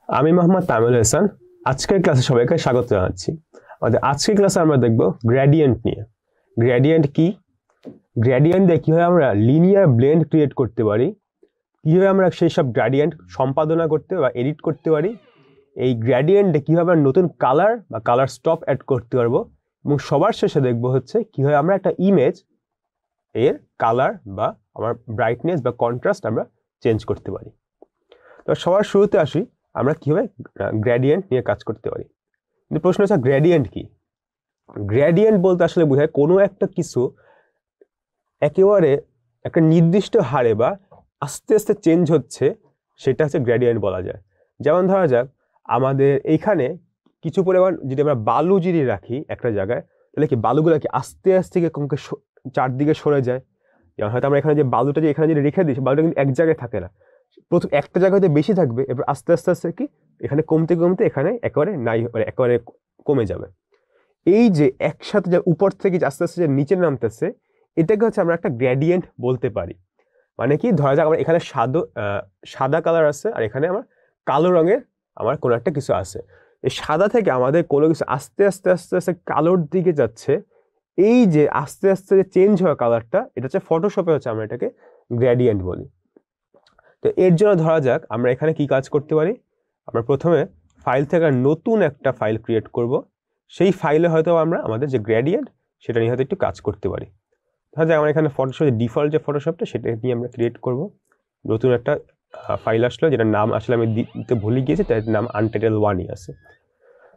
আমি মোহাম্মদ তামিল হাসান। আজকের ক্লাসে সবাইকে স্বাগত জানাচ্ছি। আমাদের আজকের ক্লাসে আমরা দেখব গ্রেডিয়েন্ট নিয়ে। গ্রেডিয়েন্ট কি, গ্রেডিয়েন্ট দিয়ে কীভাবে আমরা লিনিয়ার ব্লেন্ড ক্রিয়েট করতে পারি, কীভাবে আমরা সেই সব গ্রেডিয়েন্ট সম্পাদনা করতে বা এডিট করতে পারি, এই গ্রেডিয়েন্টে কীভাবে আমরা নতুন কালার বা কালার স্টপ অ্যাড করতে পারবো, এবং সবার শেষে দেখব হচ্ছে কীভাবে আমরা একটা ইমেজ এর কালার বা আমার ব্রাইটনেস বা কন্ট্রাস্ট আমরা চেঞ্জ করতে পারি। তো সবার শুরুতে আসি, আমরা কীভাবে গ্রেডিয়েন্ট নিয়ে কাজ করতে পারি। কিন্তু প্রশ্ন হচ্ছে গ্রেডিয়েন্ট কি? গ্রেডিয়েন্ট বলতে আসলে বোঝায় কোনো একটা কিছু একেবারে একটা নির্দিষ্ট হারে বা আস্তে আস্তে চেঞ্জ হচ্ছে, সেটা হচ্ছে গ্রেডিয়েন্ট বলা যায়। যেমন ধরা যাক আমাদের এইখানে কিছু পরিমাণ যদি আমরা বালু যদি রাখি একটা জায়গায়, তাহলে কি বালুগুলো কি আস্তে আস্তে কমকে চারদিকে সরে যায়। যেমন হয়তো আমরা এখানে যে বালুটা যে এখানে যদি রেখে দিই, বালুটা কিন্তু এক জায়গায় থাকে না, প্রথম একটা জায়গাতে বেশি থাকবে, এবার আস্তে আস্তে আস্তে কি এখানে কমতে কমতে এখানে একেবারে নাই, একেবারে কমে যাবে। এই যে একসাথে যে উপর থেকে আস্তে আস্তে যে নিচে নামতেছে, এটাকে হচ্ছে আমরা একটা গ্রেডিয়েন্ট বলতে পারি। মানে কি, ধরা যাক আমার এখানে সাদা কালার আছে, আর এখানে আমার কালো রঙের আমার কোনো একটা কিছু আছে। এই সাদা থেকে আমাদের কোনো কিছু আস্তে আস্তে আস্তে আস্তে কালোর দিকে যাচ্ছে, এই যে আস্তে আস্তে যে চেঞ্জ হওয়া কালারটা, এটা হচ্ছে ফটোশপে হচ্ছে আমরা এটাকে গ্রেডিয়েন্ট বলি। তো এর জন্য ধরা যাক আমরা এখানে কি কাজ করতে পারি, আমরা প্রথমে ফাইল থেকে নতুন একটা ফাইল ক্রিয়েট করব। সেই ফাইলে হয়তো আমরা আমাদের যে গ্রেডিয়েন্ট সেটা নিয়ে হয়তো একটু কাজ করতে পারি। ধরা যাক আমরা এখানে ফটোশপে ডিফল্ট যে ফটোশপটা সেটা নিয়ে আমরা ক্রিয়েট করব। নতুন একটা ফাইল আসলো, যেটার নাম আসলে আমি দিতে ভুলে গিয়েছি, তার নাম untitled1ই আছে।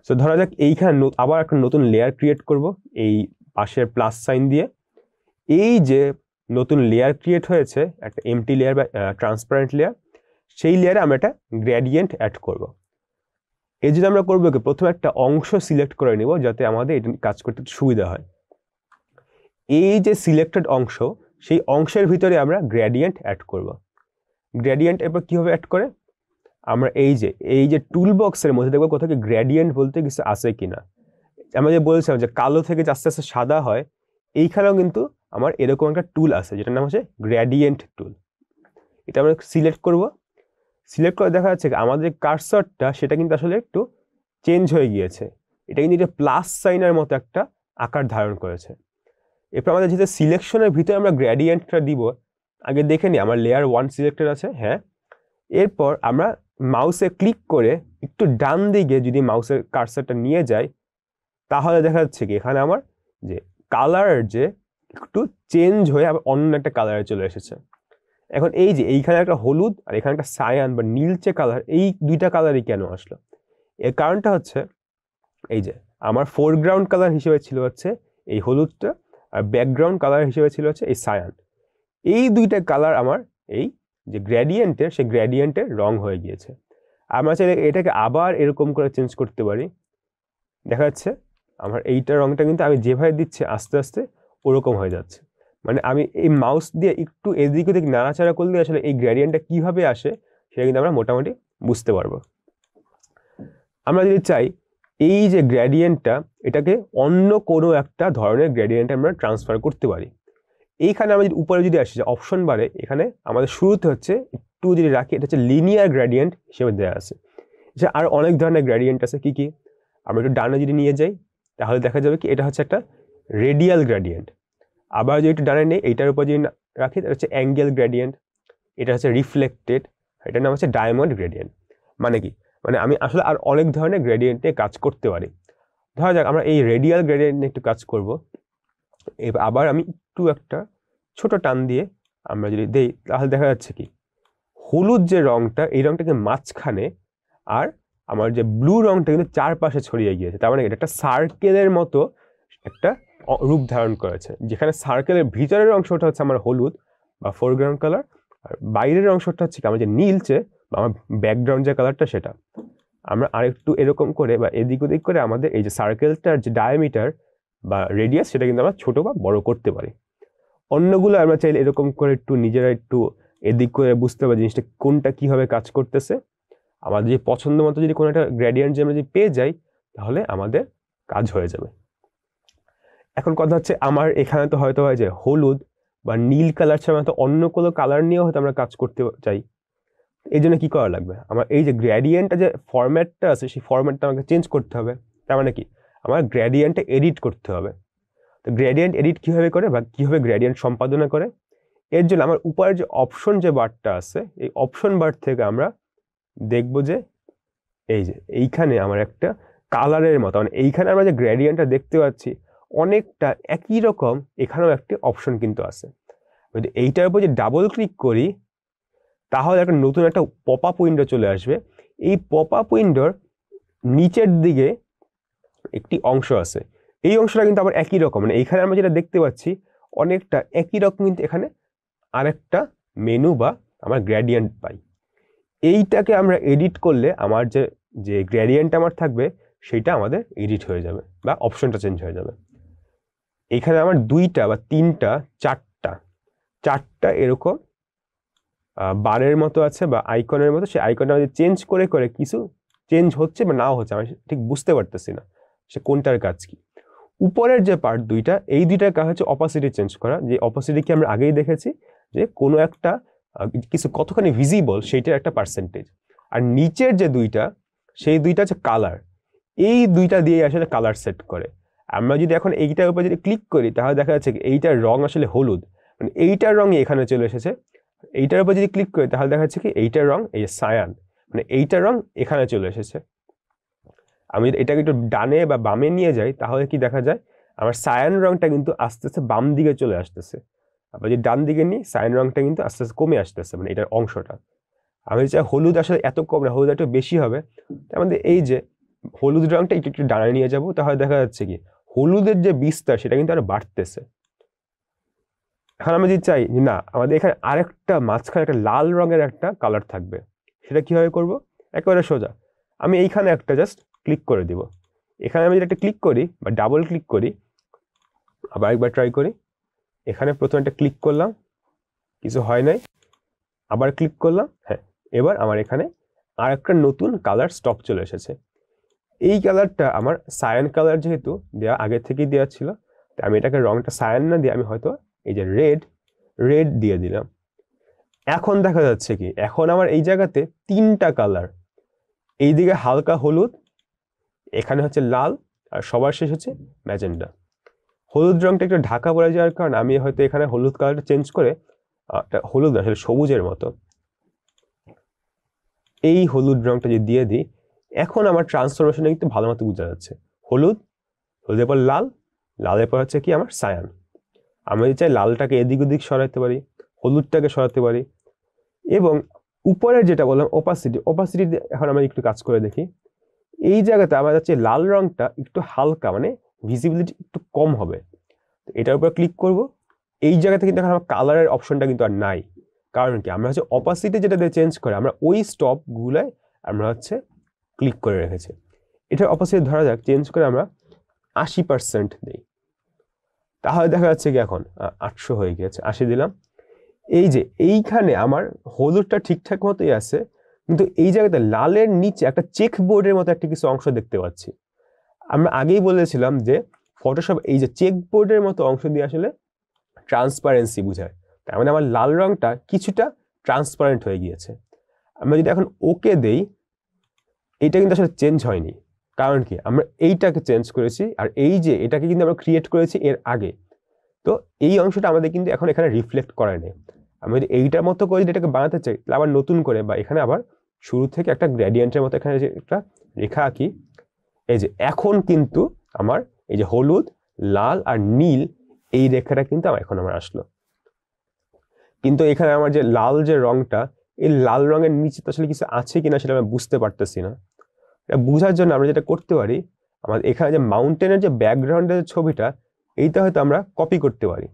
সো ধরা যাক এইখানে আবার একটা নতুন লেয়ার ক্রিয়েট করব এই পাশের প্লাস সাইন দিয়ে। এই যে নতুন লেয়ার ক্রিয়েট হয়েছে, একটা এমটি লেয়ার বা ট্রান্সপারেন্ট লেয়ার, সেই লেয়ারে আমরা একটা গ্রেডিয়েন্ট অ্যাড করব। এই যদি আমরা করবো কি, প্রথমে একটা অংশ সিলেক্ট করে নিব যাতে আমাদের এটা কাজ করতে সুবিধা হয়। এই যে সিলেক্টেড অংশ, সেই অংশের ভিতরে আমরা গ্রেডিয়েন্ট অ্যাড করব। গ্রেডিয়েন্ট এরপর কীভাবে অ্যাড করে, আমরা এই যে টুল বক্সের মধ্যে দেখবো কোথাও কি গ্রেডিয়েন্ট বলতে কিছু আছে কিনা। আমরা যে বলছিলাম যে কালো থেকে আস্তে আস্তে সাদা হয়, এইখানেও কিন্তু আমার এরকম একটা টুল আছে যেটার নাম হচ্ছে গ্রেডিয়েন্ট টুল। এটা আমরা সিলেক্ট করব। সিলেক্ট করে দেখা যাচ্ছে আমাদের কার্সরটা সেটা কিন্তু আসলে একটু চেঞ্জ হয়ে গিয়েছে, এটা কিন্তু এটা প্লাস সাইনের মতো একটা আকার ধারণ করেছে। এরপর আমাদের যেহেতু সিলেকশনের ভিতরে আমরা গ্রেডিয়েন্টটা দিব, আগে দেখে নিই আমার লেয়ার 1 সিলেক্টেড আছে, হ্যাঁ। এরপর আমরা মাউসে ক্লিক করে একটু ডান দিকে যদি মাউসের কার্সরটা নিয়ে যাই, তাহলে দেখা যাচ্ছে কি এখানে আমার যে কালার যে একটু চেঞ্জ হয়ে আবার অন্য একটা কালারে চলে এসেছে। এখন এই যে এইখানে একটা হলুদ আর এখানে একটা সায়ান বা নীলচে কালার, এই দুইটা কালারই কেন আসলো? এর কারণটা হচ্ছে এই যে আমার ফোরগ্রাউন্ড কালার হিসেবে ছিল হচ্ছে এই হলুদটা, আর ব্যাকগ্রাউন্ড কালার হিসেবে ছিল হচ্ছে এই সায়ান। এই দুইটা কালার আমার এই যে গ্রেডিয়েন্টের, সেই গ্রেডিয়েন্টের রং হয়ে গিয়েছে। আমরা চাইলে এটাকে আবার এরকম করে চেঞ্জ করতে পারি। দেখা যাচ্ছে আমার এইটার রংটা কিন্তু আমি যেভাবে দিচ্ছি আস্তে আস্তে ওরকম হয়ে যাচ্ছে। মানে আমি এই মাউস দিয়ে একটু এদিক ওদিক নাড়াচাড়া করলে আসলে এই গ্রেডিয়েন্টটা কিভাবে আসে সেটা কিন্তু আমরা মোটামুটি বুঝতে পারবো। আমরা যদি চাই এই যে গ্রেডিয়েন্টটা, এটাকে অন্য কোনো একটা ধরনের গ্রেডিয়েন্টে আমরা ট্রান্সফার করতে পারি। এইখানে আমরা যদি উপরে যদি আসি যে অপশন বারে, এখানে আমাদের শুরুতে হচ্ছে একটু যদি রাখি, এটা হচ্ছে লিনিয়ার গ্রেডিয়েন্ট হিসেবে দেওয়া আছে। যে আর অনেক ধরনের গ্রেডিয়েন্ট আছে, কি কি আমরা একটু ডানে যদি নিয়ে যাই তাহলে দেখা যাবে কি এটা হচ্ছে একটা রেডিয়াল গ্রেডিয়েন্ট। আবার যদি একটু ডানে নেই, এইটার উপর যদি রাখি এটা হচ্ছে অ্যাঙ্গেল গ্রেডিয়েন্ট, এটা হচ্ছে রিফ্লেক্টেড, এটার নাম হচ্ছে ডায়মন্ড গ্রেডিয়েন্ট। মানে কি, মানে আমি আসলে আর অনেক ধরনের গ্রেডিয়েন্ট নিয়ে কাজ করতে পারি। ধরা যাক আমরা এই রেডিয়াল গ্রেডিয়েন্ট নিয়ে একটু কাজ করব। এবার আবার আমি একটু একটা ছোট টান দিয়ে আমরা যদি দেই, তাহলে দেখা যাচ্ছে কি হলুদ যে রংটা, এই রংটাকে মাঝখানে, আর আমার যে ব্লু রংটা কিন্তু চারপাশে ছড়িয়ে গিয়েছে। তার মানে এটা একটা সার্কেলের মতো একটা রূপ ধারণ করেছে, যেখানে সার্কেলের ভিতরের অংশটা হচ্ছে আমার হলুদ বা ফোরগ্রাউন্ড কালার, আর বাইরের অংশটা হচ্ছে আমার যে নীলচে বা আমার ব্যাকগ্রাউন্ড যে কালারটা সেটা। আমরা আরেকটু এরকম করে বা এদিক ওদিক করে আমাদের এই যে সার্কেলটার যে ডায়ামিটার বা রেডিয়াস, সেটা কিন্তু আমরা ছোট বা বড় করতে পারি। অন্যগুলো আমরা চাইলে এরকম করে একটু নিজেরা একটু এদিক করে বুঝতে পারি জিনিসটা কোনটা কিভাবে কাজ করতেছে। আমাদের যে পছন্দ মতো যদি কোনো একটা গ্রেডিয়েন্ট যে আমরা যদি পেয়ে যাই, তাহলে আমাদের কাজ হয়ে যাবে। এখন কথা হচ্ছে আমার এখানে তো হয়তো হয় যে হলুদ বা নীল কালার ছাড়া তো অন্য কোনো কালার নিয়েও হয়তো আমরা কাজ করতে চাই। এই জন্য কি করা লাগবে, আমার এই যে গ্রেডিয়েন্টটা যে ফরম্যাটটা আছে সেই ফরম্যাটটা আমাকে চেঞ্জ করতে হবে। তার মানে কি, আমার গ্রেডিয়েন্টটা এডিট করতে হবে। তো গ্রেডিয়েন্ট এডিট কিভাবে করে বা কিভাবে গ্রেডিয়েন্ট সম্পাদনা করে, এর জন্য আমার উপরে যে অপশন যে বারটা আছে এই অপশন বার থেকে আমরা দেখব যে এই যে এইখানে আমার একটা কালারের মতো, মানে এইখানে আমরা যে গ্রেডিয়েন্টটা দেখতে পাচ্ছি অনেকটা একই রকম এখানেও একটি অপশন কিন্তু আছে। যদি এইটার উপর যে ডাবল ক্লিক করি তাহলে একটা নতুন একটা পপ আপ উইন্ডো চলে আসবে। এই পপ আপ উইন্ডোর নিচের দিকে একটি অংশ আছে, এই অংশটা কিন্তু আবার একই রকম, মানে এইখানে আমরা যেটা দেখতে পাচ্ছি অনেকটা একই রকম, কিন্তু এখানে আরেকটা মেনু বা আমার গ্রেডিয়েন্ট পাই। এইটাকে আমরা এডিট করলে আমার যে যে গ্রেডিয়েন্ট আমার থাকবে সেটা আমাদের এডিট হয়ে যাবে বা অপশনটা চেঞ্জ হয়ে যাবে। এখানে আমার দুইটা বা তিনটা চারটা এরকম বারের মতো আছে বা আইকনের মতো, সেই আইকনটা আমাদের চেঞ্জ করে করে কিছু চেঞ্জ হচ্ছে বা নাও হচ্ছে, আমি ঠিক বুঝতে পারতেছি না সে কোনটার কাজ কি। উপরের যে পার্ট দুইটা, এই দুইটার কাজ হচ্ছে অপাসিটি চেঞ্জ করা, যে অপাসিটি কি আমরা আগেই দেখেছি যে কোনো একটা কিছু কতখানি ভিজিবল সেইটার একটা পার্সেন্টেজ। আর নিচের যে দুইটা, সেই দুইটা হচ্ছে কালার, এই দুইটা দিয়ে আসলে কালার সেট করে। আমরা যদি এখন এইটার উপর যদি ক্লিক করি তাহলে দেখা যাচ্ছে কি এইটার রং আসলে হলুদ, মানে এইটার রঙই এখানে চলে এসেছে। এইটার উপর যদি ক্লিক করি তাহলে দেখা যাচ্ছে কি এইটার রং এই সায়ান, মানে এইটার রং এখানে চলে এসেছে। আমি যদি এটাকে একটু ডানে বা বামে নিয়ে যাই তাহলে কি দেখা যায়, আমার সায়ান রংটা কিন্তু আস্তে আস্তে বাম দিকে চলে আসতেছে। আবার যদি ডান দিকে নিই সায়ান রংটা কিন্তু আস্তে আস্তে কমে আসতেছে, মানে এটার অংশটা। আমি চাই হলুদ আসলে এত কম না, হলুদ একটু বেশি হবে। আমাদের এই যে হলুদ রংটা একটু একটু ডানে নিয়ে যাব, তাহলে দেখা যাচ্ছে কি হলুদের যে বিস্তার সেটা কিন্তু আরো বাড়তেছে। এখন আমি যদি চাই যে না আমাদের এখানে আরেকটা মাঝখানে একটা লাল রঙের একটা কালার থাকবে, সেটা কিভাবে করব, একেবারে সোজা, আমি এইখানে একটা জাস্ট ক্লিক করে দিব। এখানে আমি যদি একটা ক্লিক করি বা ডাবল ক্লিক করি, আবার একবার ট্রাই করি, এখানে প্রথমে একটা ক্লিক করলাম, কিছু হয় নাই, আবার ক্লিক করলাম, হ্যাঁ এবার আমার এখানে আর একটা নতুন কালার স্টক চলে এসেছে। এই কালারটা আমার সায়ান কালার যেহেতু দেওয়া আগে থেকেই দেওয়া ছিল, তাই আমি এটাকে রংটা সায়ান না দিয়ে আমি হয়তো এই যে রেড দিয়ে দিলাম। এখন দেখা যাচ্ছে কি এখন আমার এই জায়গাতে তিনটা কালার, এইদিকে হালকা হলুদ, এখানে হচ্ছে লাল, আর সবার শেষ হচ্ছে ম্যাজেন্ডা। হলুদ রংটা একটু ঢাকা পড়ে যাওয়ার কারণে আমি হয়তো এখানে হলুদ কালারটা চেঞ্জ করে হলুদ আসলে সবুজের মতো এই হলুদ রংটা যদি দিয়ে দিই, এখন আমার ট্রান্সফরমেশনটা কিন্তু ভালো মতো বোঝা যাচ্ছে। হলুদের পর লাল, লালের পর হচ্ছে কি আমার সায়ান। আমি যদি চাই লালটাকে এদিক ওদিক সরাতে পারি, হলুদটাকে সরাতে পারি, এবং উপরের যেটা বললাম অপাসিটি এখন আমরা একটু কাজ করে দেখি। এই জায়গাতে আমার যাচ্ছে লাল রংটা একটু হালকা, মানে ভিজিবিলিটি একটু কম হবে। এটার উপর ক্লিক করব, এই জায়গাতে কিন্তু এখন আমার কালারের অপশনটা কিন্তু আর নাই। কারণ কি আমরা হচ্ছে অপাসিটি যেটা দিয়ে চেঞ্জ করে আমরা ওই স্টপগুলোয় আমরা হচ্ছে ক্লিক করে রেখেছি। এটার অপাসিটি ধরা যাক চেঞ্জ করে আমরা 80% দিই, তাহলে দেখা যাচ্ছে কি এখন 800 হয়ে গিয়েছে, 80 দিলাম। এই যে এইখানে আমার হলুদটা ঠিকঠাক মতোই আছে, কিন্তু এই জায়গাতে লালের নিচে একটা চেক বোর্ডের মতো একটা কিছু অংশ দেখতে পাচ্ছি। আমরা আগেই বলেছিলাম যে ফটোশপ এই যে চেক বোর্ডের মতো অংশ দিয়ে আসলে ট্রান্সপারেন্সি বোঝায়, তার মানে আমার লাল রংটা কিছুটা ট্রান্সপারেন্ট হয়ে গিয়েছে। আমরা যদি এখন ওকে দেই, এটা কিন্তু আসলে চেঞ্জ হয়নি, কারণ কি আমরা এইটাকে চেঞ্জ করেছি, আর এই যে এটাকে কিন্তু আমরা ক্রিয়েট করেছি এর আগে, তো এই অংশটা আমাদের কিন্তু এখন এখানে রিফ্লেক্ট করায় নেই। আমি যদি এইটার মতো করে যদি এটাকে বানাতে চাই তাহলে আবার নতুন করে বা এখানে আবার শুরু থেকে একটা গ্রেডিয়েন্টের মতো এখানে যে একটা রেখা আঁকি, এই যে এখন কিন্তু আমার এই যে হলুদ, লাল আর নীল এই রেখাটা কিন্তু এখন আমার আসলো। কিন্তু এখানে আমার যে লাল যে রংটা, এই লাল রঙের নিচে তো আসলে কিছু আছে কিনা সেটা আমি বুঝতে পারতেছি না। এটা বোঝার জন্য আমরা যেটা করতে পারি, আমাদের এখানে যে মাউন্টেনের যে ব্যাকগ্রাউন্ডের ছবিটা, এইটা হয়তো আমরা কপি করতে পারি।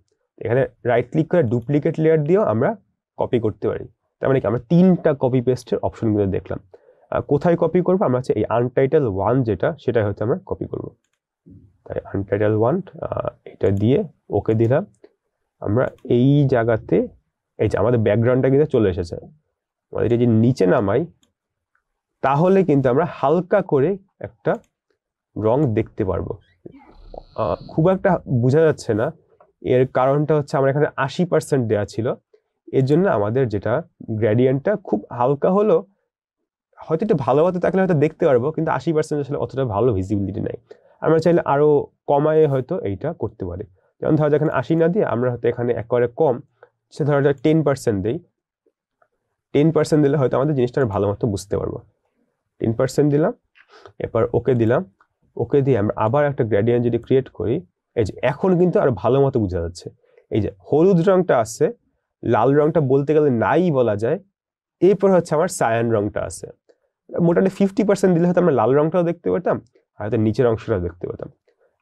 এখানে রাইট ক্লিক করে ডুপ্লিকেট লেয়ার দিয়েও আমরা কপি করতে পারি। তার মানে কি আমরা তিনটা কপি পেস্টের অপশনগুলো দেখলাম। কোথায় কপি করবো, আমরা হচ্ছে এই আনটাইটেল 1 যেটা, সেটাই হচ্ছে আমরা কপি করব। তাই আনটাইটেল 1 এটা দিয়ে ওকে দিলাম। আমরা এই জায়গাতে এই যে আমাদের ব্যাকগ্রাউন্ডটা কিন্তু চলে এসেছে। আমাদের যদি নিচে নামাই তাহলে কিন্তু আমরা হালকা করে একটা রং দেখতে পারবো। খুব একটা বোঝা যাচ্ছে না, এর কারণটা হচ্ছে আমরা এখানে 80% দেওয়া ছিল, এর জন্য আমাদের যেটা গ্রেডিয়েন্টটা খুব হালকা হলো, হয়তো একটু ভালোভাবে থাকলে হয়তো দেখতে পারবো, কিন্তু 80% আসলে অতটা ভালো ভিজিবিলিটি নাই। আমরা চাইলে আরো কমায় হয়তো এইটা করতে পারি। যেমন ধরো এখানে 80 না দিয়ে আমরা হয়তো এখানে একবারে কম, সে ধরো 10% দিই। 10% দিলে হয়তো আমাদের জিনিসটা ভালো মতো বুঝতে পারবো। 10% দিলাম, এরপর ওকে দিলাম। ওকে দিয়ে আমরা আবার একটা গ্রেডিয়েন্ট যদি ক্রিয়েট করি, এই যে এখন কিন্তু আরো ভালো মতো বোঝা যাচ্ছে। এই যে হলুদ রংটা আছে, লাল রংটা বলতে গেলে নাই বলা যায়, এরপর হচ্ছে আমার সায়ান রংটা আছে। মোটামুটি 50% দিলে হয়তো আমরা লাল রংটাও দেখতে পেতাম, আর হয়তো নিচের অংশটাও দেখতে পেতাম।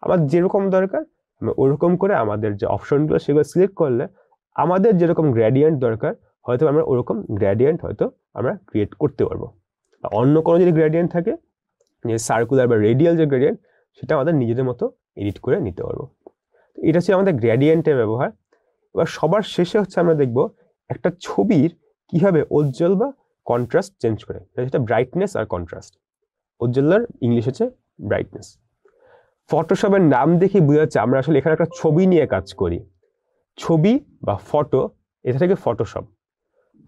আমার যেরকম দরকার আমরা ওরকম করে আমাদের যে অপশনগুলো সেগুলো সিলেক্ট করলে আমাদের যেরকম গ্রেডিয়েন্ট দরকার হয়তো আমরা ওরকম গ্রেডিয়েন্ট হয়তো আমরা ক্রিয়েট করতে পারবো। অন্য কোনো যদি গ্রেডিয়েন্ট থাকে, যে সার্কুলার বা রেডিয়াল যে গ্রেডিয়েন্ট, সেটা আমাদের নিজেদের মতো এডিট করে নিতে পারবো। এটা হচ্ছে আমাদের গ্রেডিয়েন্টের ব্যবহার। এবার সবার শেষে হচ্ছে আমরা দেখব একটা ছবির কিভাবে উজ্জ্বল বা কন্ট্রাস্ট চেঞ্জ করে, যেটা ব্রাইটনেস আর কন্ট্রাস্ট। উজ্জ্বলার ইংলিশ হচ্ছে ব্রাইটনেস। ফটোশপের নাম দেখে বোঝা যাচ্ছে আমরা আসলে এখানে একটা ছবি নিয়ে কাজ করি। ছবি বা ফটো, এটা থেকে ফটোশপ।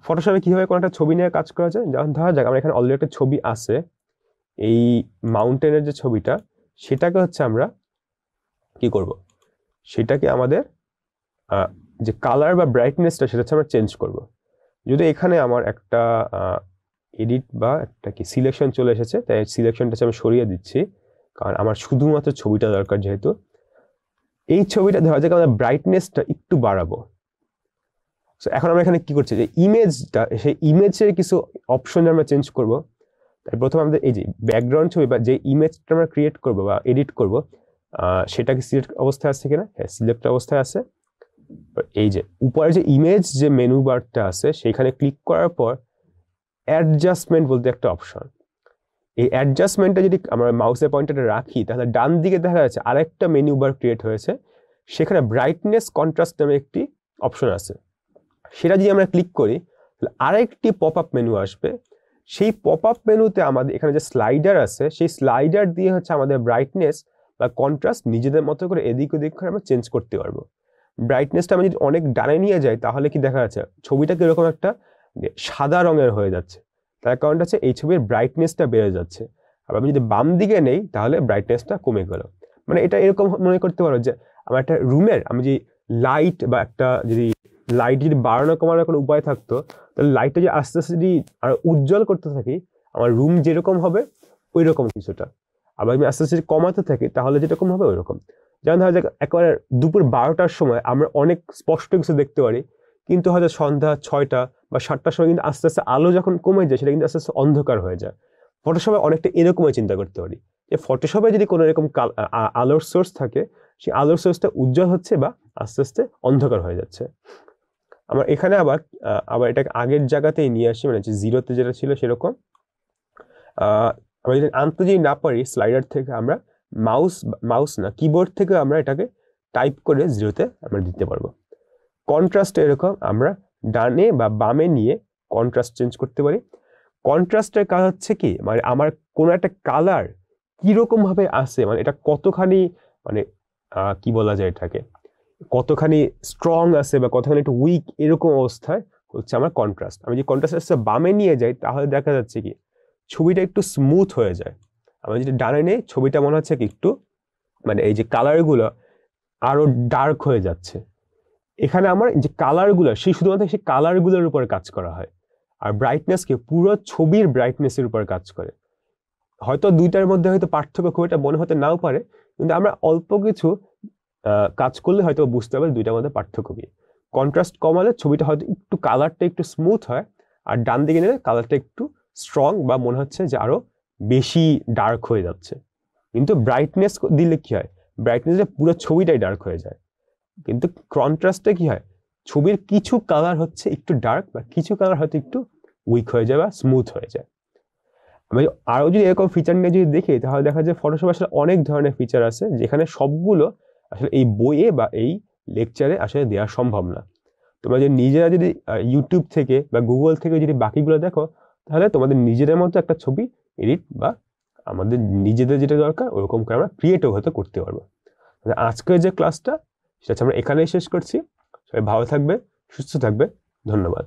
ফটোশপে কিভাবে কোনো একটা ছবি নিয়ে কাজ করা যায়, যেমন ধরা যাক আমরা এখানে অলরেডি একটা ছবি আছে, এই মাউন্টেনের যে ছবিটা, সেটাকে হচ্ছে আমরা কি করব, সেটাকে আমাদের যে কালার বা ব্রাইটনেসটা সেটা হচ্ছে আমরা চেঞ্জ করব। যদি এখানে আমার একটা এডিট বা একটা কি সিলেকশন চলে এসেছে, তাই সিলেকশনটা আমি সরিয়ে দিচ্ছি, কারণ আমার শুধুমাত্র ছবিটা দরকার। যেহেতু এই ছবিটা ধরা যাক আমরা ব্রাইটনেসটা একটু বাড়াবো। এখন আমরা এখানে কি করছি, যে ইমেজটা, সেই ইমেজের কিছু অপশন আমরা চেঞ্জ করব। তাই প্রথমে আমাদের এই যে ব্যাকগ্রাউন্ড ছবি বা যে ইমেজটা আমরা ক্রিয়েট করব বা এডিট করব, সেটা কি সিলেক্ট অবস্থায় আছে কিনা? হ্যাঁ, সিলেক্ট অবস্থায় আছে। এই যে উপরে যে ইমেজ যে মেনু বারটা আছে, সেখানে ক্লিক করার পর অ্যাডজাস্টমেন্ট বলতে একটা অপশন। এই অ্যাডজাস্টমেন্টটা যদি আমরা মাউসের পয়েন্টারটা রাখি, তাহলে ডান দিকে দেখা যাচ্ছে আরেকটা মেনু বার ক্রিয়েট হয়েছে, সেখানে ব্রাইটনেস কন্ট্রাস্ট নামে একটি অপশন আছে। সেটা যদি আমরা ক্লিক করি, তাহলে আরেকটি পপ আপ মেনু আসবে। সেই পপ আপ মেনুতে আমাদের এখানে যে স্লাইডার আছে, সেই স্লাইডার দিয়ে হচ্ছে আমাদের ব্রাইটনেস বা কন্ট্রাস্ট নিজেদের মতো করে এদিক ওদিক করে আমরা চেঞ্জ করতে পারবো। ব্রাইটনেসটা আমি যদি অনেক ডানে নিয়ে যাই, তাহলে কি দেখা যাচ্ছে ছবিটা কিরকম একটা সাদা রঙের হয়ে যাচ্ছে। তার কারণটা হচ্ছে এই ছবির ব্রাইটনেসটা বেড়ে যাচ্ছে। আবার আমি যদি বাম দিকে নেই, তাহলে ব্রাইটনেসটা কমে গেল। মানে এটা এরকম মনে করতে পারো যে আমার একটা রুমের, আমি যদি লাইট বা একটা যদি লাইট যদি বাড়ানো কমানোর কোনো উপায় থাকতো, তাহলে লাইটটা যদি আস্তে আস্তে যদি আরো উজ্জ্বল করতে থাকি, আমার রুম যেরকম হবে ওই রকম কিছুটা। আবার আমি আস্তে আস্তে কমাতে থাকি, তাহলে যেরকম হবে ওই রকম। যেমন ধরা যাক একেবারে দুপুর 12টার সময় আমরা অনেক স্পষ্ট কিছু দেখতে পারি, কিন্তু হয়তো সন্ধ্যা 6টা বা 7টার সময় কিন্তু আস্তে আস্তে আলো যখন কমে যায়, সেটা কিন্তু আস্তে আস্তে অন্ধকার হয়ে যায়। ফটোশপে অনেকটা এরকমই চিন্তা করতে পারি, যে ফটোশপে যদি কোনো এরকম আলোর সোর্স থাকে, সেই আলোর সোর্সটা উজ্জ্বল হচ্ছে বা আস্তে আস্তে অন্ধকার হয়ে যাচ্ছে। আমার এখানে আবার এটাকে আগের জায়গাতেই নিয়ে আসি, মানে জিরোতে যেটা ছিল সেরকম। আমরা যদি আনতে যদি না পারি স্লাইডার থেকে, আমরা মাউস না কিবোর্ড থেকে আমরা এটাকে টাইপ করে জিরোতে আমরা দিতে পারবো। কন্ট্রাস্ট এরকম আমরা ডানে বা বামে নিয়ে কন্ট্রাস্ট চেঞ্জ করতে পারি। কন্ট্রাস্টের কাজ হচ্ছে কি, মানে আমার কোনো একটা কালার কিরকম ভাবে আসে, মানে এটা কতখানি, মানে কি বলা যায় এটাকে, কতখানি স্ট্রং আছে বা কতখানি একটু উইক, এরকম অবস্থায় হচ্ছে আমার কন্ট্রাস্ট। আমি যদি কন্ট্রাস্ট বামে নিয়ে যাই, তাহলে দেখা যাচ্ছে কি ছবিটা একটু স্মুথ হয়ে যায়। আমি যদি ডানে নেই, ছবিটা মনে হচ্ছে কি একটু, মানে এই যে কালারগুলো আরো ডার্ক হয়ে যাচ্ছে। এখানে আমার যে কালারগুলো, সেই শুধুমাত্র সেই কালারগুলোর উপর কাজ করা হয়, আর ব্রাইটনেসকে পুরো ছবির ব্রাইটনেসের উপর কাজ করে। হয়তো দুইটার মধ্যে হয়তো পার্থক্য খুব একটা মনে হতে নাও পারে, কিন্তু আমরা অল্প কিছু কাজ করলে হয়তো বুঝতে পারবে দুইটার মধ্যে পার্থক্য কি। কন্ট্রাস্ট কমালে ছবিটা হয়তো একটু কালারটা একটু স্মুথ হয়, আর ডান দিকে নিলে কালারটা একটু স্ট্রং বা মনে হচ্ছে যে আরো বেশি ডার্ক হয়ে যাচ্ছে। কিন্তু ব্রাইটনেস দিলে কি হয়, ব্রাইটনেস পুরো ছবিটাই ডার্ক হয়ে যায়। কিন্তু কন্ট্রাস্টে কি হয়, ছবির কিছু কালার হচ্ছে একটু ডার্ক বা কিছু কালার হয়তো একটু উইক হয়ে যায় বা স্মুথ হয়ে যায়। আমি আরো যদি এরকম ফিচার নিয়ে যদি দেখি, তাহলে দেখা যায় ফটোশপ আসলে অনেক ধরনের ফিচার আছে, যেখানে সবগুলো আসলে এই বইয়ে বা এই লেকচারে আসলে দেওয়া সম্ভব না। তোমরা যদি নিজেরা যদি ইউটিউব থেকে বা গুগল থেকে যদি বাকিগুলো দেখো, তাহলে তোমাদের নিজেদের মতো একটা ছবি এডিট বা আমাদের নিজেদের যেটা দরকার ওরকম করে আমরা ক্রিয়েটিভ হতে করতে পারবো। আজকের যে ক্লাসটা, সেটা আমরা এখানেই শেষ করছি। সবাই ভালো থাকবে, সুস্থ থাকবে, ধন্যবাদ।